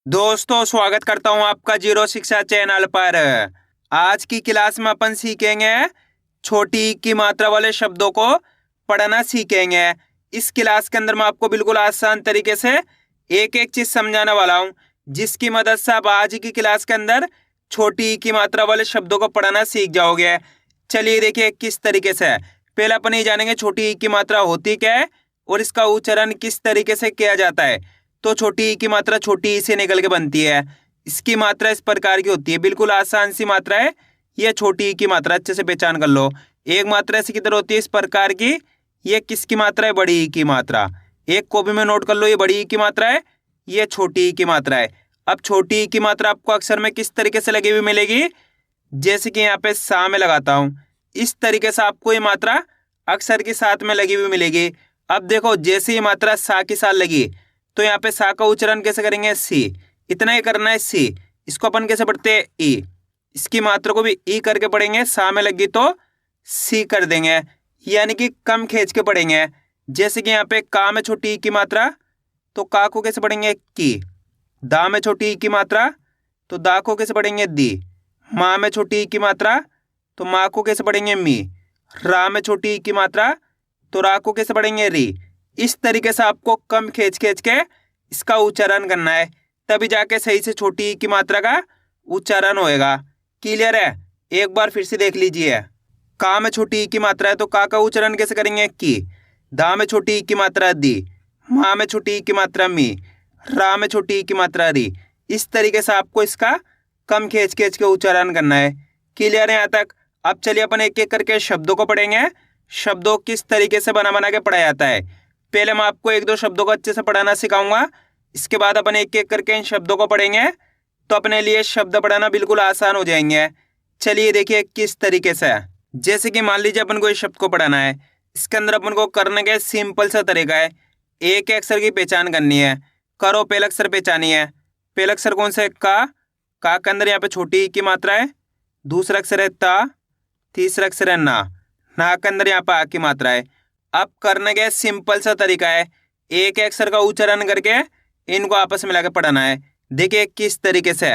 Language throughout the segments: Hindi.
दोस्तों स्वागत करता हूं आपका जीरो शिक्षा चैनल पर। आज की क्लास में अपन सीखेंगे छोटी ई की मात्रा वाले शब्दों को पढ़ना सीखेंगे। इस क्लास के अंदर मैं आपको बिल्कुल आसान तरीके से एक एक चीज समझाने वाला हूं, जिसकी मदद से आप आज की क्लास के अंदर छोटी ई की मात्रा वाले शब्दों को पढ़ना सीख जाओगे। चलिए देखिए किस तरीके से। पहले अपन ये जानेंगे छोटी ई की मात्रा होती क्या है और इसका उच्चारण किस तरीके से किया जाता है। तो छोटी ई की मात्रा छोटी ई से निकल के बनती है। इसकी मात्रा इस प्रकार की होती है, बिल्कुल आसान सी मात्रा है। ये छोटी ई की मात्रा अच्छे से पहचान कर लो। एक मात्रा ऐसी किधर होती है इस प्रकार की, ये किसकी मात्रा है? बड़ी ई की मात्रा। एक कॉपी में नोट कर लो, ये बड़ी ई की मात्रा है, ये छोटी ई की मात्रा है। अब छोटी ई की मात्रा आपको अक्षर में किस तरीके से लगी हुई मिलेगी? जैसे कि यहाँ पे सा में लगाता हूँ, इस तरीके से आपको ये मात्रा अक्षर के साथ में लगी हुई मिलेगी। अब देखो जैसे ये मात्रा सा के साथ लगी तो यहाँ पे सा का उच्चारण कैसे करेंगे? सी। इतना ही करना है, सी। इसको अपन कैसे पढ़ते हैं? ई। इसकी मात्रा को भी ई करके पढ़ेंगे, सा में लगी तो सी कर देंगे, यानी कि कम खींच के पढ़ेंगे। जैसे कि यहाँ पे का में छोटी ई की मात्रा, तो का को कैसे पढ़ेंगे? की। दा में छोटी ई की मात्रा, तो दा को कैसे पढ़ेंगे? दी। माँ में छोटी ई की मात्रा, तो माँ को कैसे पढ़ेंगे? मी। रा में छोटी ई की मात्रा, तो रा को कैसे पढ़ेंगे? री। इस तरीके से आपको कम खींच खींच के इसका उच्चारण करना है, तभी जाके सही से छोटी ई की मात्रा का उच्चारण होएगा। क्लियर है? एक बार फिर से देख लीजिए। का में छोटी ई की मात्रा है तो का उच्चारण कैसे करेंगे? की। दा में छोटी ई की मात्रा, दी। माँ में छोटी ई की मात्रा, मी। रा में छोटी ई की मात्रा, री। इस तरीके से आपको इसका कम खींच खींच के उच्चारण करना है। क्लियर है यहाँ तक? अब चलिए अपन एक एक करके शब्दों को पढ़ेंगे। शब्दों किस तरीके से बना बना के पढ़ा जाता है। पहले मैं आपको एक दो शब्दों को अच्छे से पढ़ाना सिखाऊंगा, इसके बाद अपन एक एक करके इन शब्दों को पढ़ेंगे तो अपने लिए शब्द पढ़ाना बिल्कुल आसान हो जाएंगे। चलिए देखिए किस तरीके से। जैसे कि मान लीजिए अपन को इस शब्द को पढ़ाना है, इसके अंदर अपन को करने का सिंपल सा तरीका है, एक अक्षर की पहचान करनी है। करो, पहला अक्षर पहचानी है। पहला अक्षर कौन सा है? का के अंदर यहाँ पे छोटी ई की मात्रा है। दूसरा अक्षर है ता। तीसरा अक्षर है ना। ना के अंदर यहाँ पे आ की मात्रा है। अब करने का सिंपल सा तरीका है, एक अक्षर का उच्चारण करके इनको आपस में मिलाकर पढ़ाना है। देखिए किस तरीके से।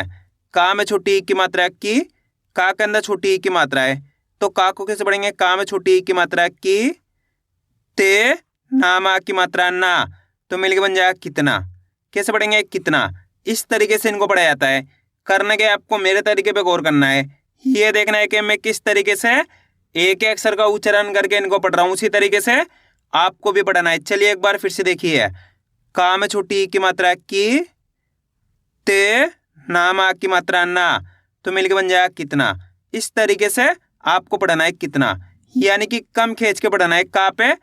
का में छोटी ई की मात्रा की, का के अंदर छोटी ई की मात्रा है, तो का को कैसे पढ़ेंगे? का में छोटी ई की मात्रा की। ते ना मा की मात्रा ना, तो मिलके बन जाएगा कितना। कैसे पढ़ेंगे? कितना। इस तरीके से इनको पढ़ा जाता है। करने के आपको मेरे तरीके पे गौर करना है, ये देखना है कि मैं किस तरीके से एक अक्षर का उच्चारण करके इनको पढ़ रहा हूँ, उसी तरीके से आपको भी पढ़ना है। चलिए एक बार फिर से देखिए। का में छोटी ई की मात्रा की। ते ना मा की मात्रा ना, तो मिलके बन जाएगा कितना। इस तरीके से आपको पढ़ना है कितना, यानी कि कम खींच के पढ़ना है, का पे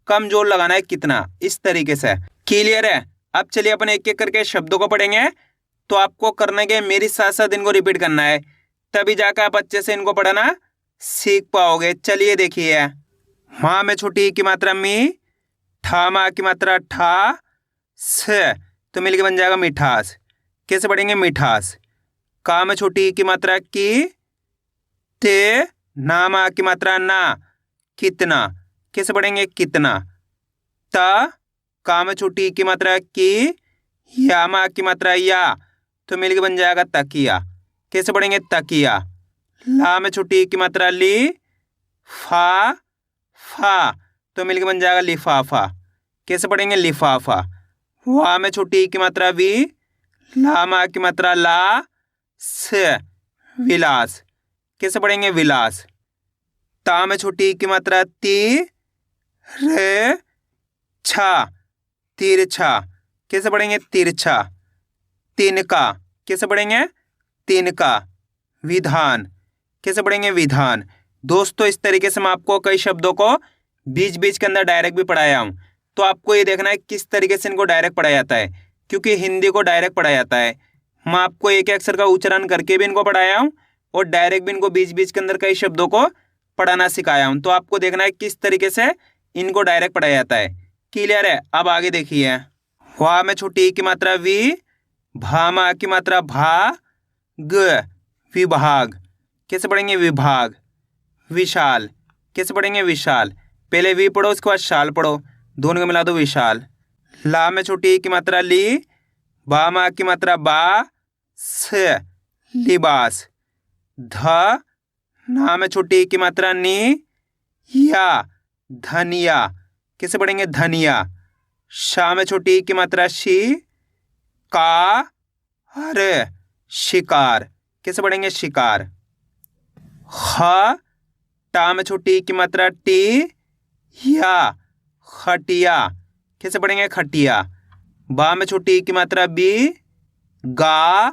कम जोर लगाना है, कितना। इस तरीके से। क्लियर है? अब चलिए अपन एक एक करके शब्दों को पढ़ेंगे, तो आपको करने के मेरी साथ साथ इनको रिपीट करना है, तभी जाकर आप अच्छे से इनको पढ़ना सीख पाओगे। चलिए देखिए। माँ में छोटी ई की मात्रा मी। ठा मा की मात्रा ठा। से, तो मिलके बन जाएगा मिठास। कैसे पढ़ेंगे? मिठास। का में छोटी ई की मात्रा की। ते ना मा की मात्रा ना, कितना। कैसे पढ़ेंगे? कितना। ता का में छोटी ई की मात्रा की। या मा की मात्रा या, तो मिलके बन जाएगा तकिया। कैसे पढ़ेंगे? तकिया। ला में छोटी ई की मात्रा ली। फा तो मिलके बन जाएगा लिफाफा। कैसे पढ़ेंगे? लिफाफा। वा में छोटी ई की मात्रा वी। ला मा की मात्रा ला। से विलास। कैसे पढ़ेंगे? विलास। ता में छोटी ई की मात्रा ती। रे छा, तिरछा। कैसे पढ़ेंगे? तिरछा। तिनका। कैसे पढ़ेंगे? तिनका। विधान। कैसे पढ़ेंगे? विधान। दोस्तों इस तरीके से मैं आपको कई शब्दों को बीच बीच के अंदर डायरेक्ट भी पढ़ाया हूँ, तो आपको ये देखना है किस तरीके से इनको डायरेक्ट पढ़ाया जाता है, क्योंकि हिंदी को डायरेक्ट पढ़ाया जाता है। मैं आपको एक अक्षर का उच्चारण करके भी इनको पढ़ाया हूँ और डायरेक्ट भी इनको बीच बीच के अंदर कई शब्दों को पढ़ाना सिखाया हूँ, तो आपको देखना है किस तरीके से इनको डायरेक्ट पढ़ाया जाता है। क्लियर है? अब आगे देखिए। वा में छोटी ई की मात्रा वी। भा मा की मात्रा भा। ग विभाग। कैसे पढ़ेंगे? विभाग। विशाल। कैसे पढ़ेंगे? विशाल। पहले वी पढ़ो, उसके बाद शाल पढ़ो, दोनों को मिला दो, विशाल। ला में छोटी ई की मात्रा ली। बा मा की मात्रा बा, स लिबास। ध ना में छोटी ई की मात्रा नी, या धनिया। कैसे पढ़ेंगे? धनिया। शा में छोटी ई की मात्रा शी, का हर शिकार। कैसे पढ़ेंगे? शिकार। ख टा में छोटी ई की मात्रा टी, या खटिया। कैसे पढ़ेंगे? खटिया। बा में छोटी ई की मात्रा बी, गा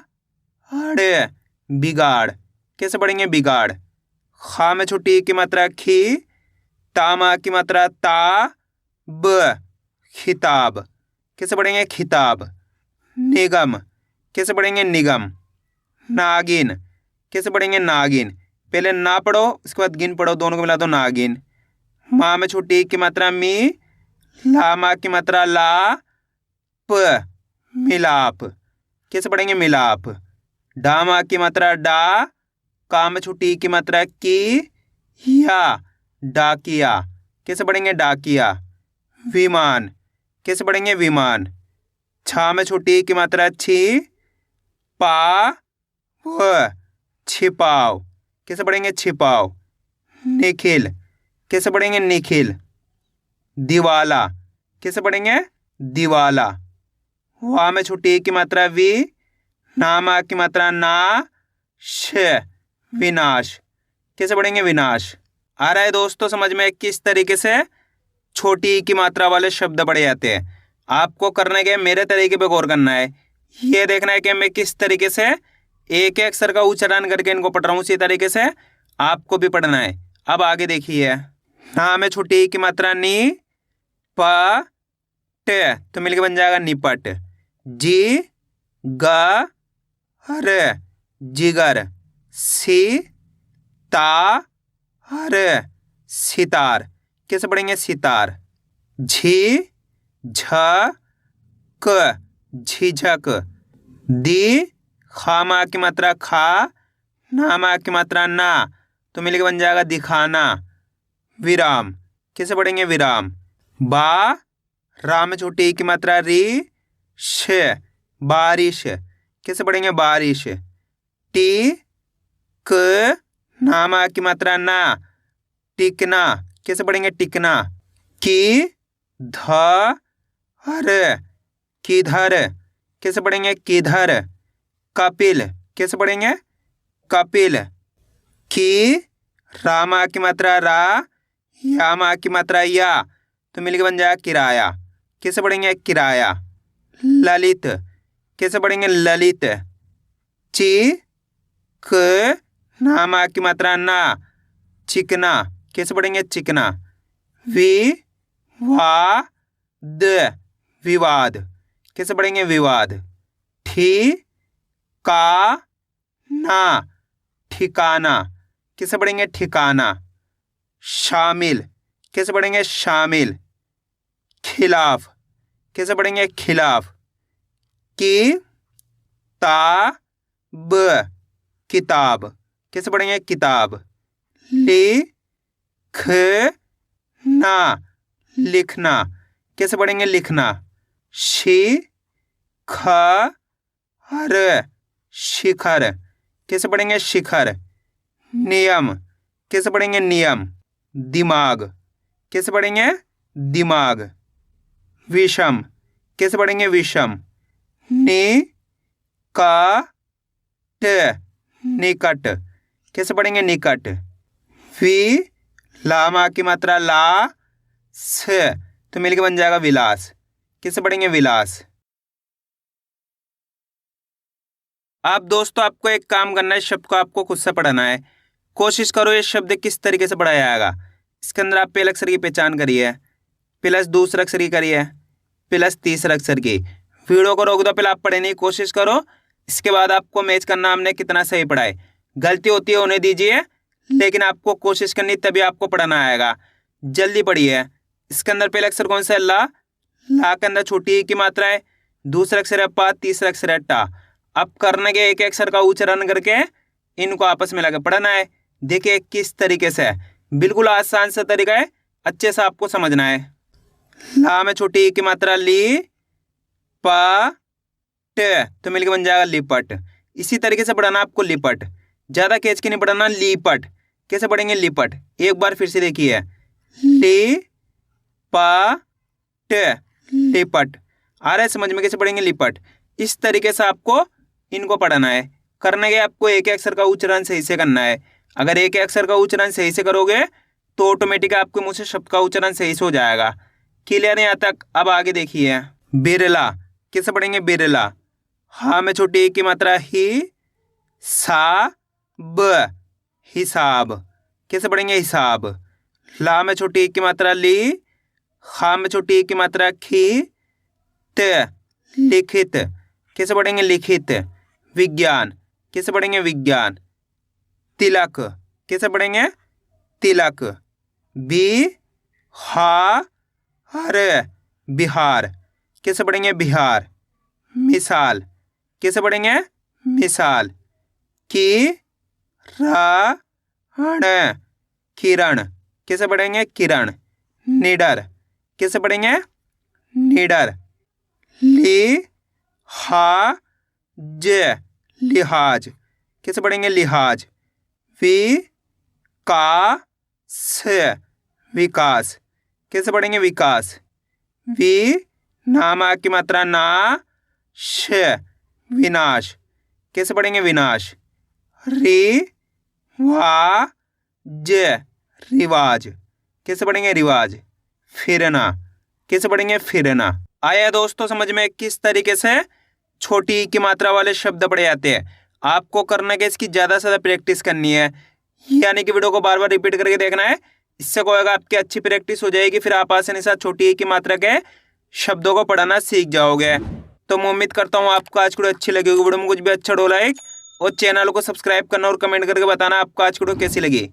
हड़ बिगाड़। कैसे पढ़ेंगे? बिगाड़। खा में छोटी ई की मात्रा खी, ता मा की मात्रा ता, ब खिताब। कैसे पढ़ेंगे? खिताब। निगम। कैसे पढ़ेंगे? निगम। नागिन। कैसे पढ़ेंगे? नागिन। पहले ना पढ़ो, उसके बाद गिन पढ़ो, दोनों को मिला दो, नागिन। माँ में छोटी ई की मात्रा मी, ला मा की मात्रा ला, प मिलाप। कैसे पढ़ेंगे? मिलाप। डा मा की मात्रा डा, का में छोटी ई की मात्रा की, या डाकिया। कैसे पढ़ेंगे? डाकिया। विमान। कैसे पढ़ेंगे? विमान। छा में छोटी ई की मात्रा छी, पा व छिपाओ। कैसे पढ़ेंगे? छिपाओ। निखिल। कैसे पढ़ेंगे? निखिल। दिवाला। कैसे पढ़ेंगे? दिवाला। वा में छोटी ई की मात्रा वी, ना मा की मात्रा ना, श विनाश। कैसे पढ़ेंगे? विनाश। आ रहा है दोस्तों समझ में किस तरीके से छोटी ई की मात्रा वाले शब्द पढ़े जाते हैं? आपको करने के मेरे तरीके पे गौर करना है। ये देखना है कि मैं किस तरीके से एक एक अक्षर का उच्चारण करके इनको पढ़ रहा हूँ, उसी तरीके से आपको भी पढ़ना है। अब आगे देखिए। ना में छोटी ई की मात्रा नी, प ट तो मिलके बन जाएगा निपट। जी ग हर जिगर। सी ता हर सितार। कैसे पढ़ेंगे? सितार। झी झ क झिझक। दी खा मा की मात्रा खा, ना मा की मात्रा ना तो मिलके बन जाएगा दिखाना। विराम। कैसे पढ़ेंगे? विराम। बा रा में छोटी ई की मात्रा री, श बारिश। कैसे पढ़ेंगे? बारिश। टी क ना मा की मात्रा ना, टिकना। कैसे पढ़ेंगे? टिकना। की ध हर किधर। कैसे पढ़ेंगे? किधर। कपिल। कैसे पढ़ेंगे? कपिल। की रामा की मात्रा रा, यामा की मात्रा या तो मिलके बन जाएगा किराया। कैसे पढ़ेंगे? किराया। ललित। कैसे पढ़ेंगे? ललित। ची क नामा की मात्रा ना, चिकना। कैसे पढ़ेंगे? चिकना। वि वा द विवाद। कैसे पढ़ेंगे? विवाद। ठी का ना ठिकाना। कैसे पढ़ेंगे? ठिकाना। शामिल। कैसे पढ़ेंगे? शामिल। खिलाफ। कैसे पढ़ेंगे? खिलाफ। की ता ब किताब। कैसे पढ़ेंगे? किताब। लि ख ना लिखना। कैसे पढ़ेंगे? लिखना। शि ख हर शिखर। कैसे पढ़ेंगे? शिखर। नियम। कैसे पढ़ेंगे? नियम। दिमाग। कैसे पढ़ेंगे? दिमाग। विषम। कैसे पढ़ेंगे? विषम। नि का ट निकट। कैसे पढ़ेंगे? निकट। वि लामा की मात्रा ला, स तो मिलके बन जाएगा विलास। कैसे पढ़ेंगे? विलास। आप दोस्तों आपको एक काम करना है, शब्द को आपको खुद से पढ़ना है। कोशिश करो ये शब्द किस तरीके से पढ़ाया जाएगा। इसके अंदर आप पहले अक्षर की पहचान करिए, प्लस दूसरे अक्षर की करिए, प्लस तीसरे अक्षर की। वीडियो को रोक दो, पहले आप पढ़ने की कोशिश करो, इसके बाद आपको मैच करना हमने कितना सही पढ़ा है। गलती होती है होने दीजिए, लेकिन आपको कोशिश करनी तभी आपको पढ़ना आएगा। जल्दी पढ़िए। इसके अंदर पहले अक्षर कौन सा है? ला। ला के अंदर छोटी ई की मात्रा है, दूसरा अक्षर है पा, तीसरा अक्षर है टा। अब करने के एक अक्षर का उच्चारण करके इनको आपस में लगा पढ़ना है। देखिए किस तरीके से है, बिल्कुल आसान सा तरीका है, अच्छे से आपको समझना है। ला में छोटी ई की मात्रा ली, पा तो मिलकर बन जाएगा लिपट। इसी तरीके से पढ़ाना आपको लिपट, ज्यादा खींच के नहीं पढ़ाना। लिपट कैसे पढ़ेंगे? लिपट। एक बार फिर से देखिए, लिपट, लिपट। आ रहा है समझ में कैसे पढ़ेंगे? लिपट। इस तरीके से आपको इनको पढ़ना है। करने के आपको एक अक्षर का उच्चारण सही से करना है। अगर एक अक्षर का उच्चारण सही से करोगे तो ऑटोमेटिक आपके मुंह से शब्द का उच्चारण सही से हो जाएगा। क्लियर है यहाँ तक? अब आगे देखिए, बिरला कैसे पढ़ेंगे? बिरला। हाँ में छोटी एक की मात्रा ही, सा ब, हिसाब। कैसे पढ़ेंगे? हिसाब। ला में छोटी एक की मात्रा ली, खा में छोटी एक की मात्रा खी, त, लिखित। कैसे पढ़ेंगे? लिखित। विज्ञान कैसे पढ़ेंगे? विज्ञान। तिलक कैसे पढ़ेंगे? तिलक। बिहार, बिहार। कैसे पढ़ेंगे? बिहार। मिसाल कैसे पढ़ेंगे? मिसाल। किरण, किरण। कैसे पढ़ेंगे? किरण। निडर कैसे पढ़ेंगे? निडर। लिहाज, लिहाज। कैसे पढ़ेंगे? लिहाज। विकास, विकास। कैसे पढ़ेंगे? विकास। नामा की मात्रा ना, श, विनाश। कैसे पढ़ेंगे? विनाश। रिवाज, रिवाज। कैसे पढ़ेंगे? रिवाज। फिरना कैसे पढ़ेंगे? फिरना। आया दोस्तों समझ में किस तरीके से छोटी की मात्रा वाले शब्द पढ़े जाते हैं? आपको करना है इसकी ज़्यादा से ज़्यादा प्रैक्टिस करनी है, यानी कि वीडियो को बार बार रिपीट करके देखना है। इससे क्या होगा, आपकी अच्छी प्रैक्टिस हो जाएगी, फिर आप आसानी से छोटी की मात्रा के शब्दों को पढ़ाना सीख जाओगे। तो मैं उम्मीद करता हूँ आपको आज वीडियो अच्छी लगी होगी। वीडियो में कुछ भी अच्छा हो लाइक और चैनल को सब्सक्राइब करना और कमेंट करके बताना आपको आज वीडियो कैसी लगी।